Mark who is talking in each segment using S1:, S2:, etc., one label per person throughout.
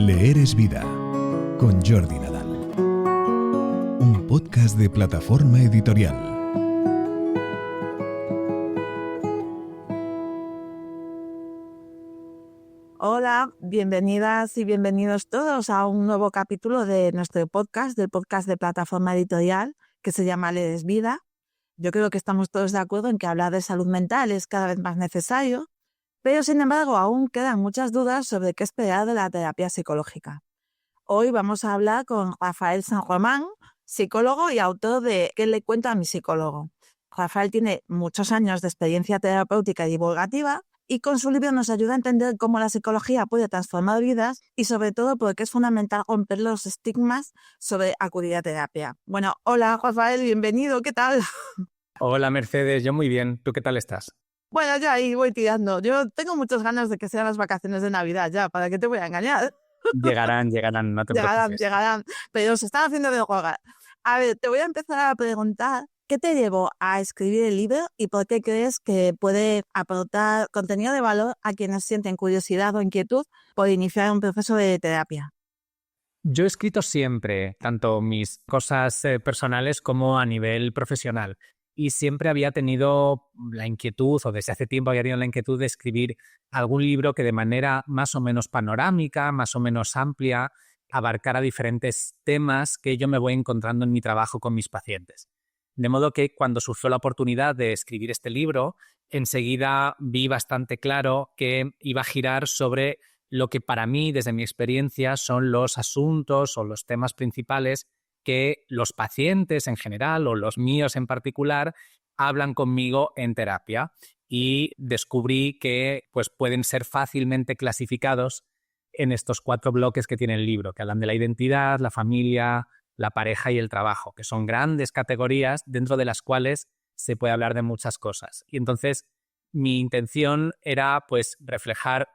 S1: Leer es vida, con Jordi Nadal. Un podcast de Plataforma Editorial.
S2: Hola, bienvenidas y bienvenidos todos a un nuevo capítulo de nuestro podcast, del podcast de Plataforma Editorial, que se llama Leer es vida. Yo creo que estamos todos de acuerdo en que hablar de salud mental es cada vez más necesario, pero sin embargo aún quedan muchas dudas sobre qué esperar de la terapia psicológica. Hoy vamos a hablar con Rafael San Román, psicólogo y autor de ¿Qué le cuento a mi psicólogo? Rafael tiene muchos años de experiencia terapéutica y divulgativa y con su libro nos ayuda a entender cómo la psicología puede transformar vidas y sobre todo porque es fundamental romper los estigmas sobre acudir a terapia. Bueno, hola Rafael, bienvenido, ¿qué tal?
S3: Hola Mercedes, yo muy bien. ¿Tú qué tal estás?
S2: Bueno, ya ahí voy tirando. Yo tengo muchas ganas de que sean las vacaciones de Navidad ya, ¿para qué te voy a engañar?
S3: Llegarán, no te preocupes.
S2: Llegarán, pero se están haciendo de jugar. A ver, te voy a empezar a preguntar, ¿qué te llevó a escribir el libro y por qué crees que puede aportar contenido de valor a quienes sienten curiosidad o inquietud por iniciar un proceso de terapia?
S3: Yo he escrito siempre, tanto mis cosas personales como a nivel profesional. Y siempre había tenido la inquietud, o desde hace tiempo había tenido la inquietud de escribir algún libro que de manera más o menos panorámica, más o menos amplia, abarcara diferentes temas que yo me voy encontrando en mi trabajo con mis pacientes. De modo que cuando surgió la oportunidad de escribir este libro, enseguida vi bastante claro que iba a girar sobre lo que para mí, desde mi experiencia, son los asuntos o los temas principales que los pacientes en general o los míos en particular hablan conmigo en terapia, y descubrí que pues, pueden ser fácilmente clasificados en estos 4 bloques que tiene el libro, que hablan de la identidad, la familia, la pareja y el trabajo, que son grandes categorías dentro de las cuales se puede hablar de muchas cosas. Y entonces mi intención era pues reflejar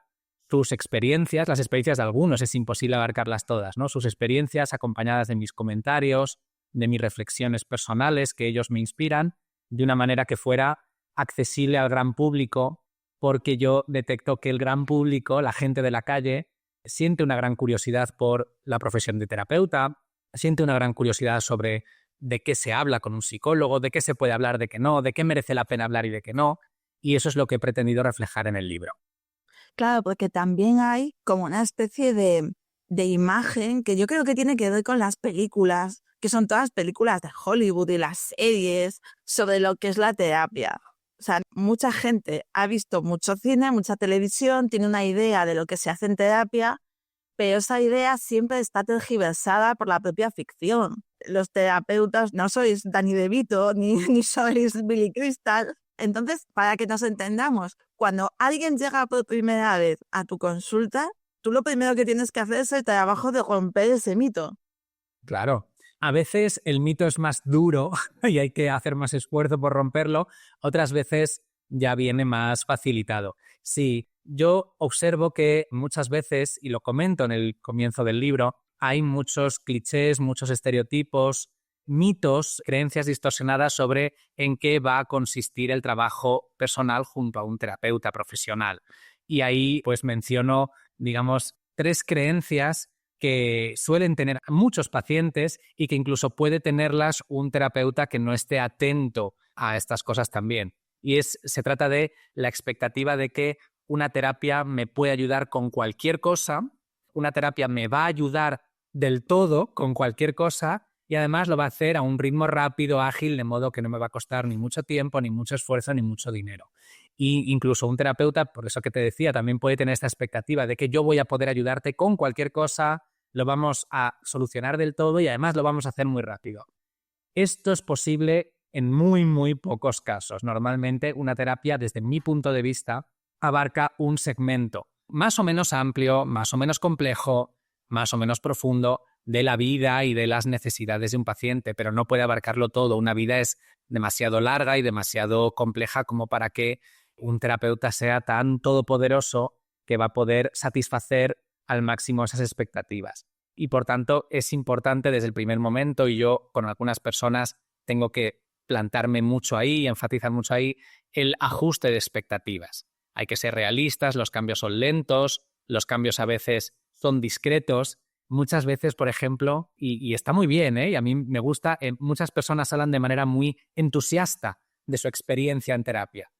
S3: sus experiencias, las experiencias de algunos, es imposible abarcarlas todas, ¿no? Sus experiencias acompañadas de mis comentarios, de mis reflexiones personales que ellos me inspiran, de una manera que fuera accesible al gran público, porque yo detecto que el gran público, la gente de la calle, siente una gran curiosidad por la profesión de terapeuta, siente una gran curiosidad sobre de qué se habla con un psicólogo, de qué se puede hablar, de qué no, de qué merece la pena hablar y de qué no, y eso es lo que he pretendido reflejar en el libro.
S2: Claro, porque también hay como una especie de imagen que yo creo que tiene que ver con las películas, que son todas películas de Hollywood y las series sobre lo que es la terapia. O sea, mucha gente ha visto mucho cine, mucha televisión, tiene una idea de lo que se hace en terapia, pero esa idea siempre está tergiversada por la propia ficción. Los terapeutas no sois Danny DeVito ni sois Billy Crystal. Entonces, para que nos entendamos, cuando alguien llega por primera vez a tu consulta, tú lo primero que tienes que hacer es el trabajo de romper ese mito.
S3: Claro. A veces el mito es más duro y hay que hacer más esfuerzo por romperlo, otras veces ya viene más facilitado. Sí, yo observo que muchas veces, y lo comento en el comienzo del libro, hay muchos clichés, muchos estereotipos, mitos, creencias distorsionadas sobre en qué va a consistir el trabajo personal junto a un terapeuta profesional. Y ahí pues menciono, digamos, 3 creencias que suelen tener muchos pacientes y que incluso puede tenerlas un terapeuta que no esté atento a estas cosas también. Y se trata de la expectativa de que una terapia me puede ayudar con cualquier cosa, una terapia me va a ayudar del todo con cualquier cosa y además lo va a hacer a un ritmo rápido, ágil, de modo que no me va a costar ni mucho tiempo, ni mucho esfuerzo, ni mucho dinero. Y incluso un terapeuta, por eso que te decía, también puede tener esta expectativa de que yo voy a poder ayudarte con cualquier cosa, lo vamos a solucionar del todo y además lo vamos a hacer muy rápido. Esto es posible en muy, muy pocos casos. Normalmente una terapia, desde mi punto de vista, abarca un segmento más o menos amplio, más o menos complejo, más o menos profundo de la vida y de las necesidades de un paciente, pero no puede abarcarlo todo. Una vida es demasiado larga y demasiado compleja como para que un terapeuta sea tan todopoderoso que va a poder satisfacer al máximo esas expectativas. Y por tanto es importante desde el primer momento, y yo con algunas personas tengo que plantarme mucho ahí y enfatizar mucho ahí, el ajuste de expectativas. Hay que ser realistas, los cambios son lentos, los cambios a veces son discretos. Muchas veces, por ejemplo, y está muy bien, y a mí me gusta, muchas personas hablan de manera muy entusiasta de su experiencia en terapia.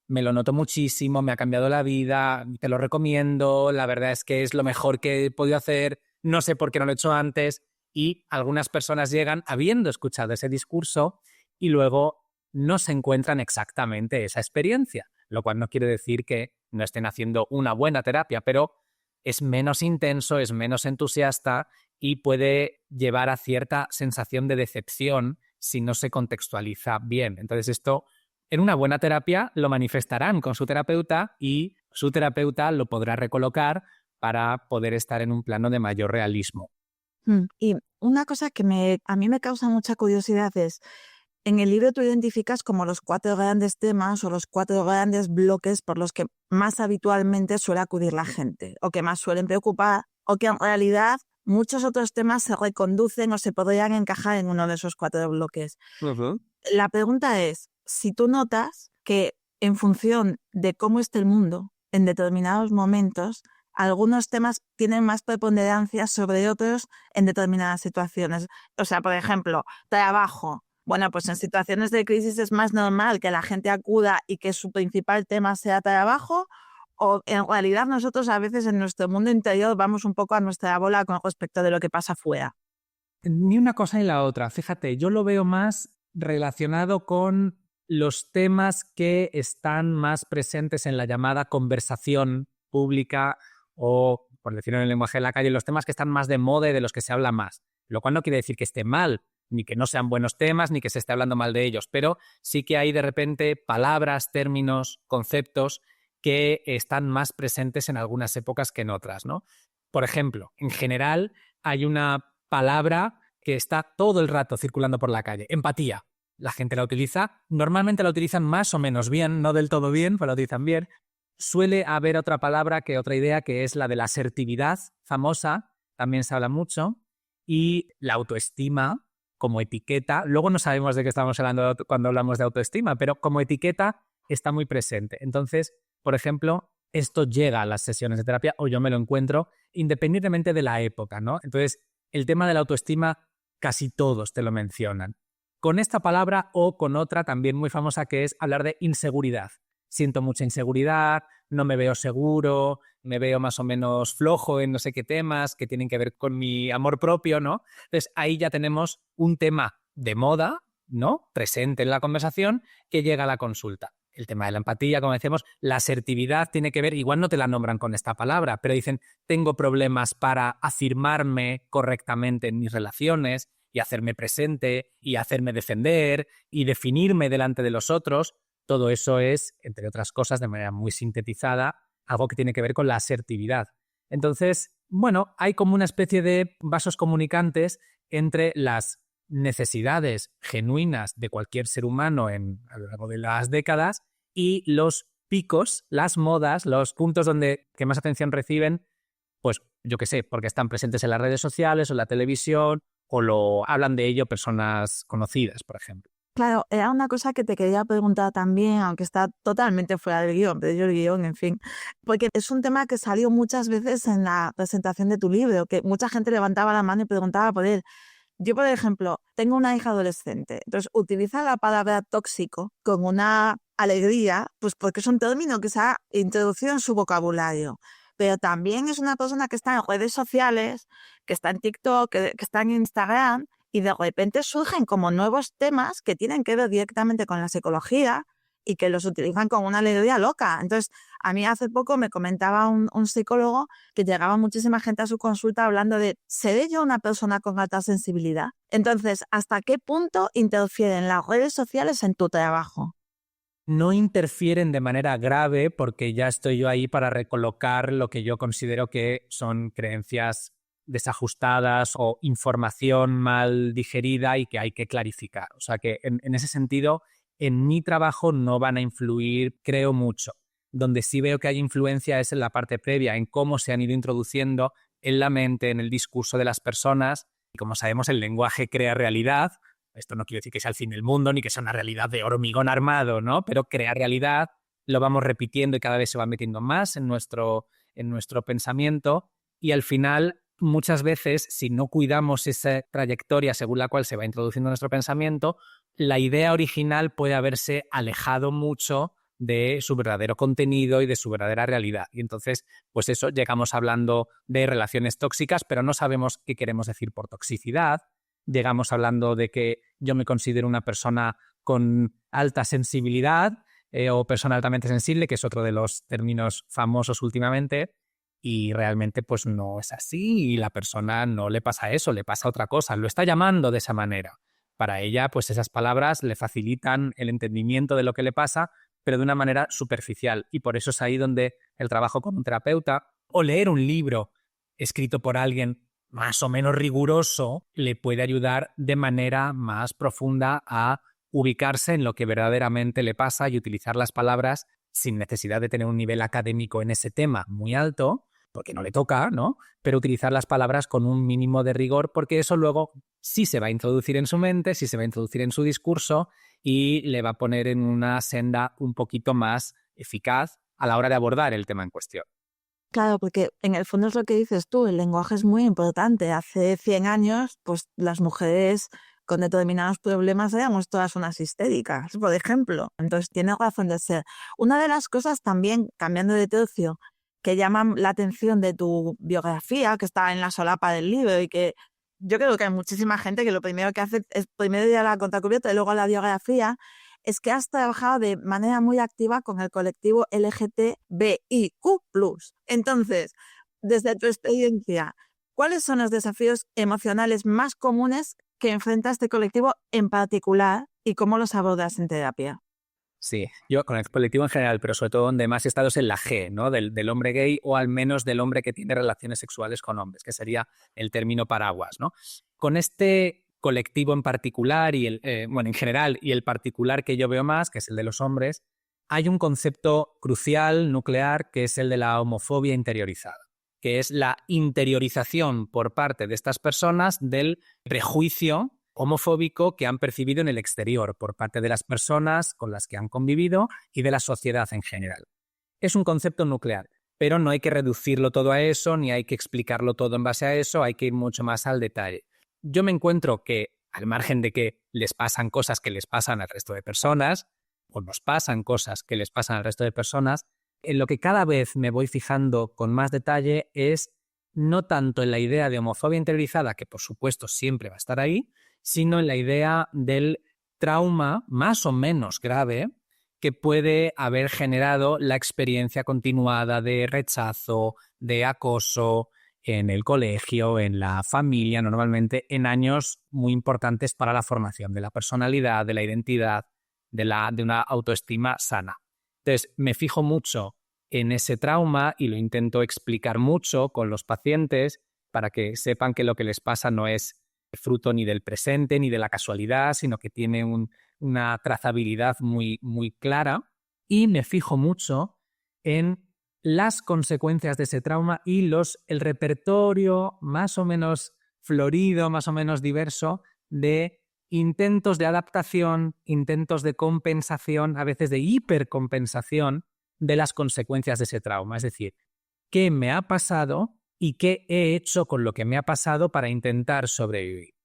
S3: Me lo noto muchísimo, me ha cambiado la vida, te lo recomiendo, la verdad es que es lo mejor que he podido hacer, no sé por qué no lo he hecho antes. Y algunas personas llegan habiendo escuchado ese discurso y luego no se encuentran exactamente esa experiencia, lo cual no quiere decir que no estén haciendo una buena terapia, pero es menos intenso, es menos entusiasta y puede llevar a cierta sensación de decepción si no se contextualiza bien. Entonces esto, en una buena terapia, lo manifestarán con su terapeuta y su terapeuta lo podrá recolocar para poder estar en un plano de mayor realismo.
S2: Y una cosa que a mí me causa mucha curiosidad es, en el libro tú identificas como los 4 grandes temas o los 4 grandes bloques por los que más habitualmente suele acudir la gente, o que más suelen preocupar, o que en realidad muchos otros temas se reconducen o se podrían encajar en uno de esos 4 bloques.
S4: Ujú.
S2: La pregunta es, si tú notas que en función de cómo esté el mundo en determinados momentos, algunos temas tienen más preponderancia sobre otros en determinadas situaciones. O sea, por ejemplo, trabajo. Bueno, pues en situaciones de crisis es más normal que la gente acuda y que su principal tema sea trabajo, o en realidad nosotros a veces en nuestro mundo interior vamos un poco a nuestra bola con respecto de lo que pasa afuera.
S3: Ni una cosa ni la otra. Fíjate, yo lo veo más relacionado con los temas que están más presentes en la llamada conversación pública o, por decirlo en el lenguaje de la calle, los temas que están más de moda y de los que se habla más. Lo cual no quiere decir que esté mal, ni que no sean buenos temas, ni que se esté hablando mal de ellos, pero sí que hay de repente palabras, términos, conceptos que están más presentes en algunas épocas que en otras, ¿no? Por ejemplo, en general hay una palabra que está todo el rato circulando por la calle, empatía. La gente la utiliza, normalmente la utilizan más o menos bien, no del todo bien, pero la utilizan bien. Suele haber otra palabra, otra idea, que es la de la asertividad, famosa, también se habla mucho, y la autoestima como etiqueta. Luego no sabemos de qué estamos hablando cuando hablamos de autoestima, pero como etiqueta está muy presente. Entonces, por ejemplo, esto llega a las sesiones de terapia o yo me lo encuentro independientemente de la época, ¿no? Entonces, el tema de la autoestima casi todos te lo mencionan. Con esta palabra o con otra también muy famosa que es hablar de inseguridad. Siento mucha inseguridad, no me veo seguro, me veo más o menos flojo en no sé qué temas que tienen que ver con mi amor propio, ¿no? Entonces ahí ya tenemos un tema de moda, ¿no? Presente en la conversación que llega a la consulta. El tema de la empatía, como decíamos, la asertividad tiene que ver, igual no te la nombran con esta palabra, pero dicen, tengo problemas para afirmarme correctamente en mis relaciones y hacerme presente y hacerme defender y definirme delante de los otros. Todo eso es, entre otras cosas, de manera muy sintetizada, algo que tiene que ver con la asertividad. Entonces, bueno, hay como una especie de vasos comunicantes entre las necesidades genuinas de cualquier ser humano a lo largo de las décadas y los picos, las modas, los puntos que más atención reciben, pues yo qué sé, porque están presentes en las redes sociales o en la televisión o lo hablan de ello personas conocidas, por ejemplo.
S2: Claro, era una cosa que te quería preguntar también, aunque está totalmente fuera del guión, pero yo el guión, en fin, porque es un tema que salió muchas veces en la presentación de tu libro, que mucha gente levantaba la mano y preguntaba por él. Yo, por ejemplo, tengo una hija adolescente, entonces utiliza la palabra tóxico con una alegría, pues porque es un término que se ha introducido en su vocabulario, pero también es una persona que está en redes sociales, que está en TikTok, que está en Instagram, y de repente surgen como nuevos temas que tienen que ver directamente con la psicología y que los utilizan con una alegría loca. Entonces, a mí hace poco me comentaba un psicólogo que llegaba muchísima gente a su consulta hablando de, ¿seré yo una persona con alta sensibilidad? Entonces, ¿hasta qué punto interfieren las redes sociales en tu trabajo?
S3: No interfieren de manera grave porque ya estoy yo ahí para recolocar lo que yo considero que son creencias desajustadas o información mal digerida y que hay que clarificar. O sea que en ese sentido, en mi trabajo no van a influir, creo, mucho. Donde sí veo que hay influencia es en la parte previa, en cómo se han ido introduciendo en la mente, en el discurso de las personas. Y como sabemos, el lenguaje crea realidad. Esto no quiere decir que sea el fin del mundo ni que sea una realidad de hormigón armado, ¿no? Pero crea realidad, lo vamos repitiendo y cada vez se va metiendo más en nuestro pensamiento. Y al final, muchas veces, si no cuidamos esa trayectoria según la cual se va introduciendo nuestro pensamiento, la idea original puede haberse alejado mucho de su verdadero contenido y de su verdadera realidad. Y entonces, pues eso, llegamos hablando de relaciones tóxicas, pero no sabemos qué queremos decir por toxicidad. Llegamos hablando de que yo me considero una persona con alta sensibilidad o persona altamente sensible, que es otro de los términos famosos últimamente, y realmente pues no es así y la persona no le pasa eso, le pasa otra cosa, lo está llamando de esa manera. Para ella, pues esas palabras le facilitan el entendimiento de lo que le pasa, pero de una manera superficial. Y por eso es ahí donde el trabajo con un terapeuta o leer un libro escrito por alguien más o menos riguroso le puede ayudar de manera más profunda a ubicarse en lo que verdaderamente le pasa y utilizar las palabras sin necesidad de tener un nivel académico en ese tema muy alto, porque no le toca, ¿no? Pero utilizar las palabras con un mínimo de rigor, porque eso luego sí se va a introducir en su mente, sí se va a introducir en su discurso y le va a poner en una senda un poquito más eficaz a la hora de abordar el tema en cuestión.
S2: Claro, porque en el fondo es lo que dices tú, el lenguaje es muy importante. Hace 100 años, pues las mujeres con determinados problemas éramos todas unas histéricas, por ejemplo. Entonces tiene razón de ser. Una de las cosas también, cambiando de tercio, que llaman la atención de tu biografía, que está en la solapa del libro y que yo creo que hay muchísima gente que lo primero que hace es primero ir a la contracubierta y luego a la biografía, es que has trabajado de manera muy activa con el colectivo LGTBIQ+. Entonces, desde tu experiencia, ¿cuáles son los desafíos emocionales más comunes que enfrenta este colectivo en particular y cómo los abordas en terapia?
S3: Sí, yo con el colectivo en general, pero sobre todo donde más he estado es en la G, ¿no? Del hombre gay o al menos del hombre que tiene relaciones sexuales con hombres, que sería el término paraguas, ¿no? Con este colectivo en particular y en general y el particular que yo veo más, que es el de los hombres, hay un concepto crucial, nuclear, que es el de la homofobia interiorizada, que es la interiorización por parte de estas personas del prejuicio homofóbico que han percibido en el exterior por parte de las personas con las que han convivido y de la sociedad en general. Es un concepto nuclear, pero no hay que reducirlo todo a eso, ni hay que explicarlo todo en base a eso, hay que ir mucho más al detalle. Yo me encuentro que, al margen de que les pasan cosas que les pasan al resto de personas, o nos pasan cosas que les pasan al resto de personas, en lo que cada vez me voy fijando con más detalle es no tanto en la idea de homofobia interiorizada, que por supuesto siempre va a estar ahí, sino en la idea del trauma más o menos grave que puede haber generado la experiencia continuada de rechazo, de acoso en el colegio, en la familia, normalmente en años muy importantes para la formación de la personalidad, de la identidad, de una autoestima sana. Entonces, me fijo mucho en ese trauma y lo intento explicar mucho con los pacientes para que sepan que lo que les pasa no es fruto ni del presente ni de la casualidad, sino que tiene una trazabilidad muy, muy clara. Y me fijo mucho en las consecuencias de ese trauma y el repertorio más o menos florido, más o menos diverso de intentos de adaptación, intentos de compensación, a veces de hipercompensación de las consecuencias de ese trauma. Es decir, ¿qué me ha pasado y qué he hecho con lo que me ha pasado para intentar sobrevivir?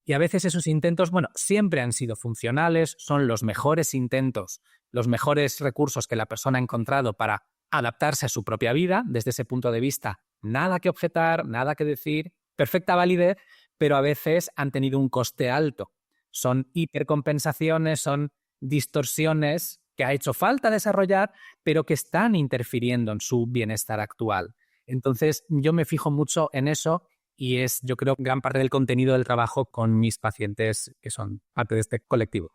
S3: Y a veces esos intentos, siempre han sido funcionales, son los mejores intentos, los mejores recursos que la persona ha encontrado para adaptarse a su propia vida. Desde ese punto de vista, nada que objetar, nada que decir, perfecta validez, pero a veces han tenido un coste alto. Son hipercompensaciones, son distorsiones que ha hecho falta desarrollar, pero que están interfiriendo en su bienestar actual. Entonces, yo me fijo mucho en eso y es, yo creo, gran parte del contenido del trabajo con mis pacientes que son parte de este colectivo.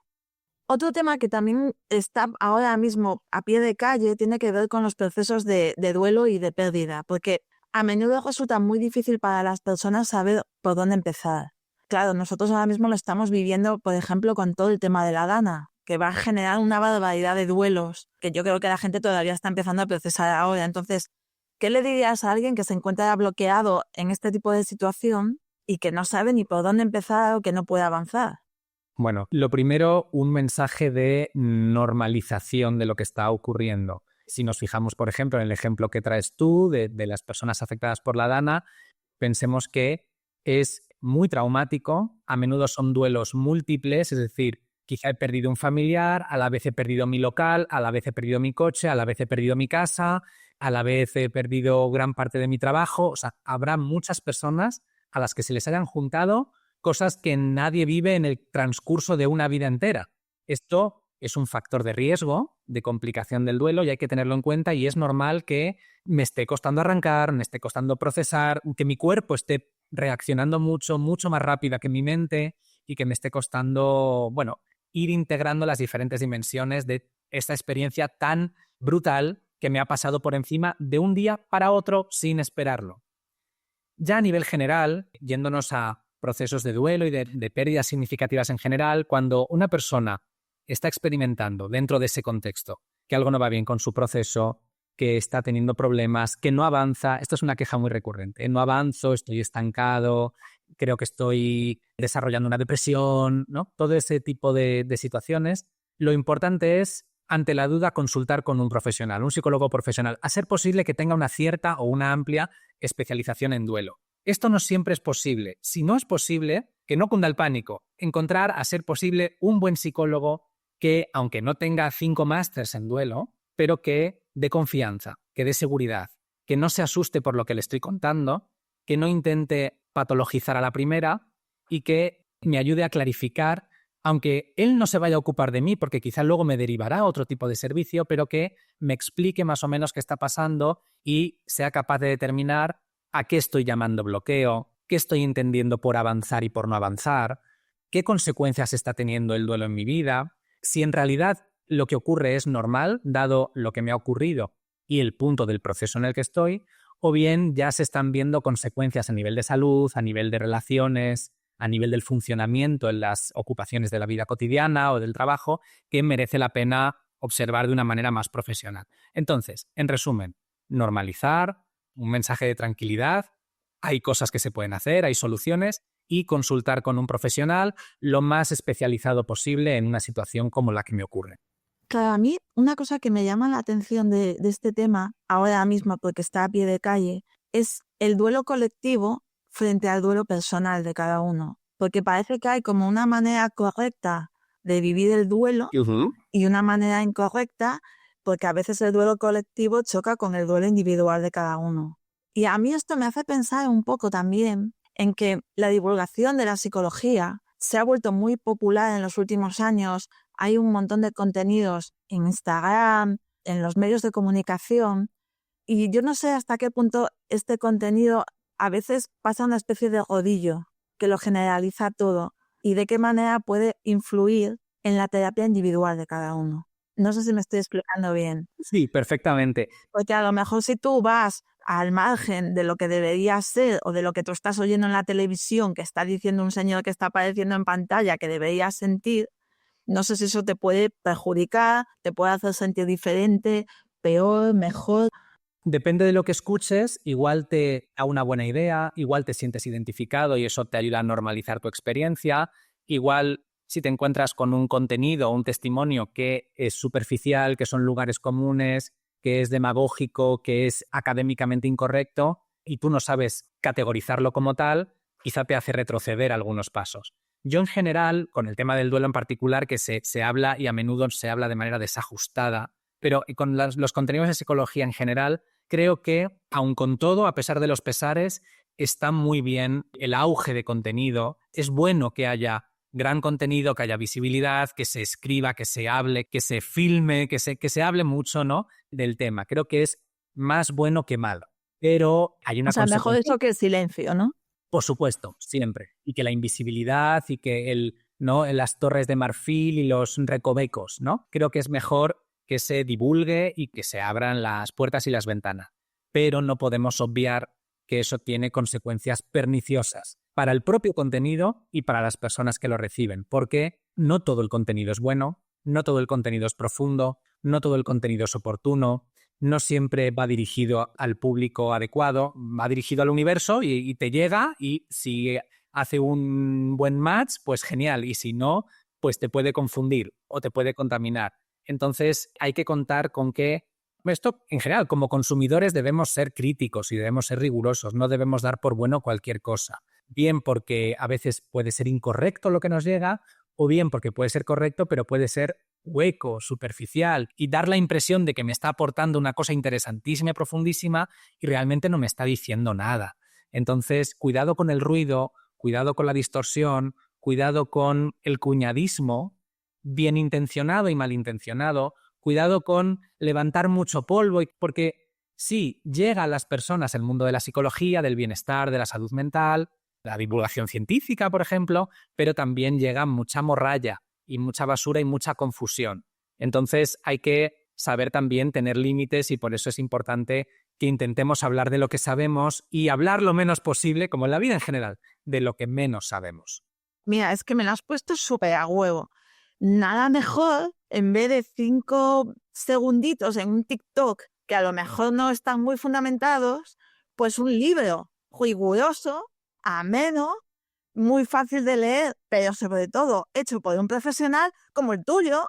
S2: Otro tema que también está ahora mismo a pie de calle tiene que ver con los procesos de duelo y de pérdida, porque a menudo resulta muy difícil para las personas saber por dónde empezar. Claro, nosotros ahora mismo lo estamos viviendo, por ejemplo, con todo el tema de la Dana, que va a generar una barbaridad de duelos que yo creo que la gente todavía está empezando a procesar ahora. Entonces, ¿qué le dirías a alguien que se encuentra bloqueado en este tipo de situación y que no sabe ni por dónde empezar o que no puede avanzar?
S3: Bueno, lo primero, un mensaje de normalización de lo que está ocurriendo. Si nos fijamos, por ejemplo, en el ejemplo que traes tú de las personas afectadas por la DANA, pensemos que es muy traumático, a menudo son duelos múltiples, es decir, quizá he perdido un familiar, a la vez he perdido mi local, a la vez he perdido mi coche, a la vez he perdido mi casa, a la vez he perdido gran parte de mi trabajo. O sea, habrá muchas personas a las que se les hayan juntado cosas que nadie vive en el transcurso de una vida entera. Esto es un factor de riesgo, de complicación del duelo, y hay que tenerlo en cuenta, y es normal que me esté costando arrancar, me esté costando procesar, que mi cuerpo esté reaccionando mucho, mucho más rápido que mi mente y que me esté costando, bueno, ir integrando las diferentes dimensiones de esta experiencia tan brutal que me ha pasado por encima de un día para otro sin esperarlo. Ya a nivel general, yéndonos a procesos de duelo y de pérdidas significativas en general, cuando una persona está experimentando dentro de ese contexto que algo no va bien con su proceso, que está teniendo problemas, que no avanza, esto es una queja muy recurrente, no avanzo, estoy estancado, creo que estoy desarrollando una depresión, ¿no? Todo ese tipo de situaciones, lo importante es, ante la duda, consultar con un profesional, un psicólogo profesional, a ser posible que tenga una cierta o una amplia especialización en duelo. Esto no siempre es posible. Si no es posible, que no cunda el pánico. Encontrar, a ser posible, un buen psicólogo que, aunque no tenga 5 másters en duelo, pero que dé confianza, que dé seguridad, que no se asuste por lo que le estoy contando, que no intente patologizar a la primera y que me ayude a clarificar, aunque él no se vaya a ocupar de mí, porque quizá luego me derivará a otro tipo de servicio, pero que me explique más o menos qué está pasando y sea capaz de determinar a qué estoy llamando bloqueo, qué estoy entendiendo por avanzar y por no avanzar, qué consecuencias está teniendo el duelo en mi vida, si en realidad lo que ocurre es normal, dado lo que me ha ocurrido y el punto del proceso en el que estoy, o bien ya se están viendo consecuencias a nivel de salud, a nivel de relaciones, a nivel del funcionamiento en las ocupaciones de la vida cotidiana o del trabajo, que merece la pena observar de una manera más profesional. Entonces, en resumen, normalizar, un mensaje de tranquilidad, hay cosas que se pueden hacer, hay soluciones, y consultar con un profesional lo más especializado posible en una situación como la que me ocurre.
S2: Claro, a mí una cosa que me llama la atención de este tema, ahora mismo porque está a pie de calle, es el duelo colectivo frente al duelo personal de cada uno. Porque parece que hay como una manera correcta de vivir el duelo y una manera incorrecta, porque a veces el duelo colectivo choca con el duelo individual de cada uno. Y a mí esto me hace pensar un poco también en que la divulgación de la psicología se ha vuelto muy popular en los últimos años. Hay un montón de contenidos en Instagram, en los medios de comunicación, y yo no sé hasta qué punto este contenido a veces pasa una especie de rodillo que lo generaliza todo y de qué manera puede influir en la terapia individual de cada uno. No sé si me estoy explicando bien.
S3: Sí, perfectamente.
S2: Porque a lo mejor si tú vas al margen de lo que debería ser o de lo que tú estás oyendo en la televisión que está diciendo un señor que está apareciendo en pantalla que deberías sentir, no sé si eso te puede perjudicar, te puede hacer sentir diferente, peor, mejor.
S3: Depende de lo que escuches, igual te da una buena idea, igual te sientes identificado y eso te ayuda a normalizar tu experiencia, igual si te encuentras con un contenido o un testimonio que es superficial, que son lugares comunes, que es demagógico, que es académicamente incorrecto y tú no sabes categorizarlo como tal, quizá te hace retroceder algunos pasos. Yo en general, con el tema del duelo en particular, que se habla y a menudo se habla de manera desajustada, pero con los contenidos de psicología en general, creo que, aun con todo, a pesar de los pesares, está muy bien el auge de contenido. Es bueno que haya gran contenido, que haya visibilidad, que se escriba, que se hable, que se filme, que se hable mucho, ¿no?, del tema. Creo que es más bueno que malo. Pero hay una
S2: consecuencia. Mejor
S3: consecuencia.
S2: eso que el silencio, ¿no?
S3: Por supuesto, siempre. Y que la invisibilidad y que las torres de marfil y los recovecos, ¿no? Creo que es mejor que se divulgue y que se abran las puertas y las ventanas. Pero no podemos obviar que eso tiene consecuencias perniciosas para el propio contenido y para las personas que lo reciben, porque no todo el contenido es bueno, no todo el contenido es profundo, no todo el contenido es oportuno, no siempre va dirigido al público adecuado, va dirigido al universo y te llega, y si hace un buen match, pues genial, y si no, pues te puede confundir o te puede contaminar. Entonces hay que contar con que Esto, en general, como consumidores debemos ser críticos y debemos ser rigurosos, no debemos dar por bueno cualquier cosa. Bien porque a veces puede ser incorrecto lo que nos llega, o bien porque puede ser correcto, pero puede ser hueco, superficial, y dar la impresión de que me está aportando una cosa interesantísima y profundísima y realmente no me está diciendo nada. Entonces, cuidado con el ruido, cuidado con la distorsión, cuidado con el cuñadismo, bien intencionado y malintencionado, cuidado con levantar mucho polvo, porque sí, llega a las personas el mundo de la psicología, del bienestar, de la salud mental, la divulgación científica, por ejemplo, pero también llega mucha morralla y mucha basura y mucha confusión. Entonces hay que saber también tener límites y por eso es importante que intentemos hablar de lo que sabemos y hablar lo menos posible, como en la vida en general, de lo que menos sabemos.
S2: Mira, es que me lo has puesto súper a huevo. Nada mejor, en vez de 5 segunditos en un TikTok, que a lo mejor no están muy fundamentados, pues un libro riguroso, ameno, muy fácil de leer, pero sobre todo hecho por un profesional como el tuyo.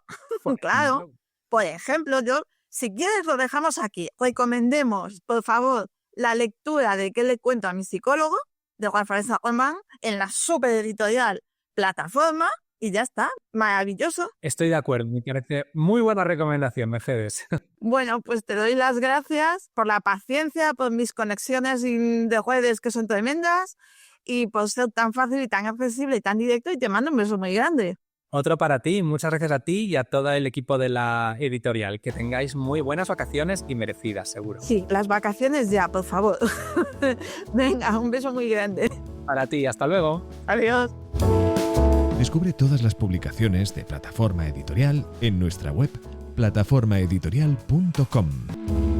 S2: Claro. Por ejemplo, yo, si quieres lo dejamos aquí. Recomendemos, por favor, la lectura de ¿Qué le cuento a mi psicólogo?, de Rafael San Román, en la super editorial Plataforma, y ya está, maravilloso.
S3: Estoy de acuerdo, me parece muy buena recomendación, Mercedes.
S2: Bueno, pues te doy las gracias por la paciencia, por mis conexiones de redes que son tremendas y por ser tan fácil y tan accesible y tan directo, y te mando un beso muy grande.
S3: Otro para ti, muchas gracias a ti y a todo el equipo de la editorial. Que tengáis muy buenas vacaciones y merecidas, seguro.
S2: Sí, las vacaciones ya, por favor. Venga, un beso muy grande.
S3: Para ti, hasta luego.
S2: Adiós.
S1: Descubre todas las publicaciones de Plataforma Editorial en nuestra web plataformaeditorial.com.